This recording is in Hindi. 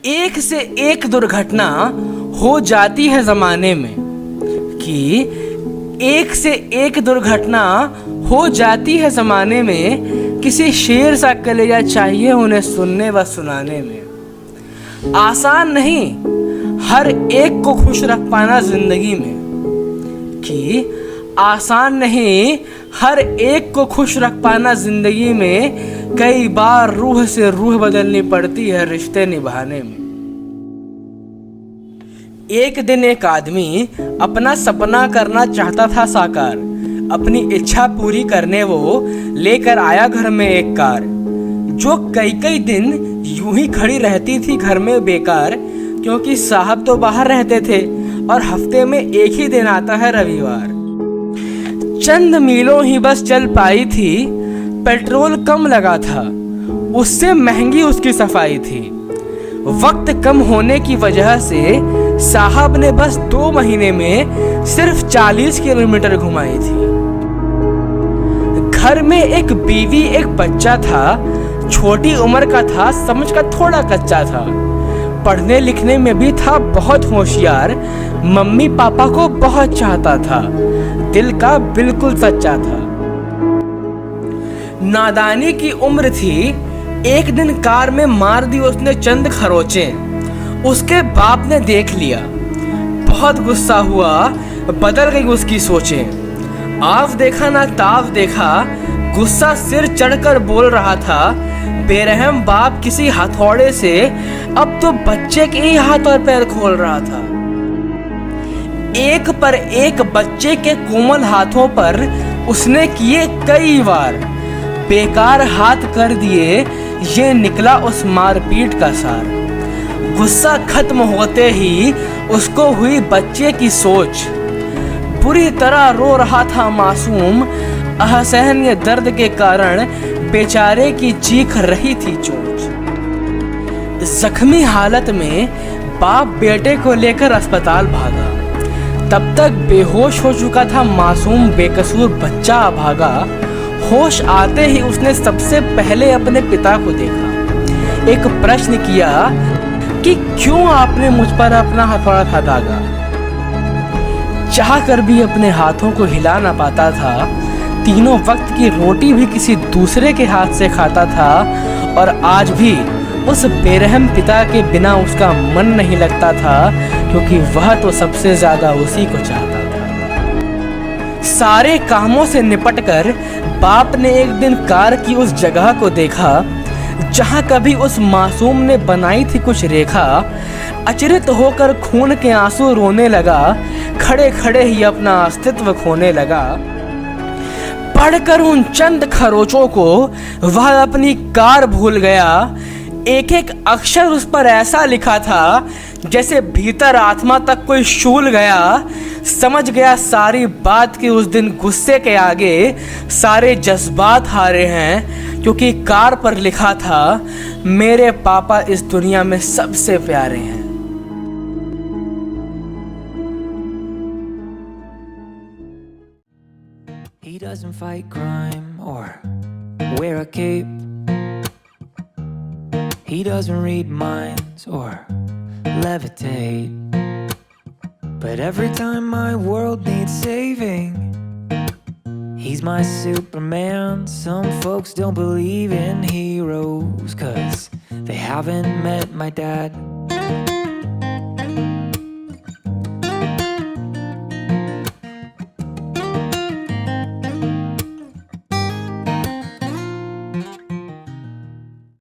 एक से एक दुर्घटना हो जाती है ज़माने में, कि एक से एक दुर्घटना हो जाती है ज़माने में। किसी शेर सा कलेजा चाहिए उन्हें सुनने व सुनाने में। आसान नहीं हर एक को खुश रख पाना ज़िंदगी में, कि आसान नहीं हर एक को खुश रख पाना ज़िंदगी में। कई बार रूह से रूह बदलनी पड़ती है रिश्ते निभाने में। एक दिन एक आदमी अपना सपना करना चाहता था साकार। अपनी इच्छा पूरी करने वो लेकर आया घर में एक कार, जो कई कई दिन यूं ही खड़ी रहती थी घर में बेकार, क्योंकि साहब तो बाहर रहते थे और हफ्ते में एक ही दिन आता है रविवार। चंद मीलों ही बस चल पाई थी, पेट्रोल कम लगा था, उससे महंगी उसकी सफाई थी। वक्त कम होने की वजह से साहब ने बस 2 महीने में सिर्फ 40 किलोमीटर घुमाई थी। घर में एक बीवी एक बच्चा था, छोटी उम्र का था, समझ का थोड़ा कच्चा था। पढ़ने लिखने में भी था बहुत होशियार, मम्मी पापा को बहुत चाहता था, दिल का बिल्कुल सच्चा था। नादानी की उम्र थी, एक दिन कार में मार दी उसने चंद खरोचे। उसके बाप ने देख लिया, बहुत गुस्सा हुआ, बदल गई उसकी सोचें। आव देखा ना ताव देखा, गुस्सा सिर चढ़कर बोल रहा था। बेरहम बाप किसी हथौड़े से अब तो बच्चे के ही हाथ और पैर खोल रहा था। एक पर एक बच्चे के कोमल हाथों पर उसने किए कई वार, बेकार हाथ कर दिए, ये निकला उस मारपीट का सार। गुस्सा खत्म होते ही उसको हुई बच्चे की सोच, बुरी तरह रो रहा था मासूम, असहनीय दर्द के कारण बेचारे की चीख रही थी चोट। जख्मी हालत में बाप बेटे को लेकर अस्पताल भागा, तब तक बेहोश हो चुका था मासूम बेकसूर बच्चा अभागा। होश आते ही उसने सबसे पहले अपने पिता को देखा, एक प्रश्न किया कि क्यों आपने मुझ पर अपना हथौड़ा था दागा। चाह कर भी अपने हाथों को हिला ना पाता था, तीनों वक्त की रोटी भी किसी दूसरे के हाथ से खाता था, और आज भी उस बेरहम पिता के बिना उसका मन नहीं लगता था, क्योंकि वह तो सबसे ज्यादा उसी को चाहता था। सारे कामों से निपटकर बाप ने एक दिन कार की उस जगह को देखा जहां कभी उस मासूम ने बनाई थी कुछ रेखा। अचरित होकर खून के आंसू रोने लगा, खड़े खड़े ही अपना अस्तित्व खोने लगा। पढ़कर उन चंद खरोचों को वह अपनी कार भूल गया। एक एक अक्षर उस पर ऐसा लिखा था जैसे भीतर आत्मा तक कोई शूल गया। समझ गया सारी बात कि उस दिन गुस्से के आगे सारे जज्बात हारे हैं, क्योंकि कार पर लिखा था मेरे पापा इस दुनिया में सबसे प्यारे हैं। He doesn't fight crime or wear a cape. He doesn't read minds or levitate. But every time my world needs saving, he's my Superman. Some folks don't believe in heroes 'cause they haven't met my dad.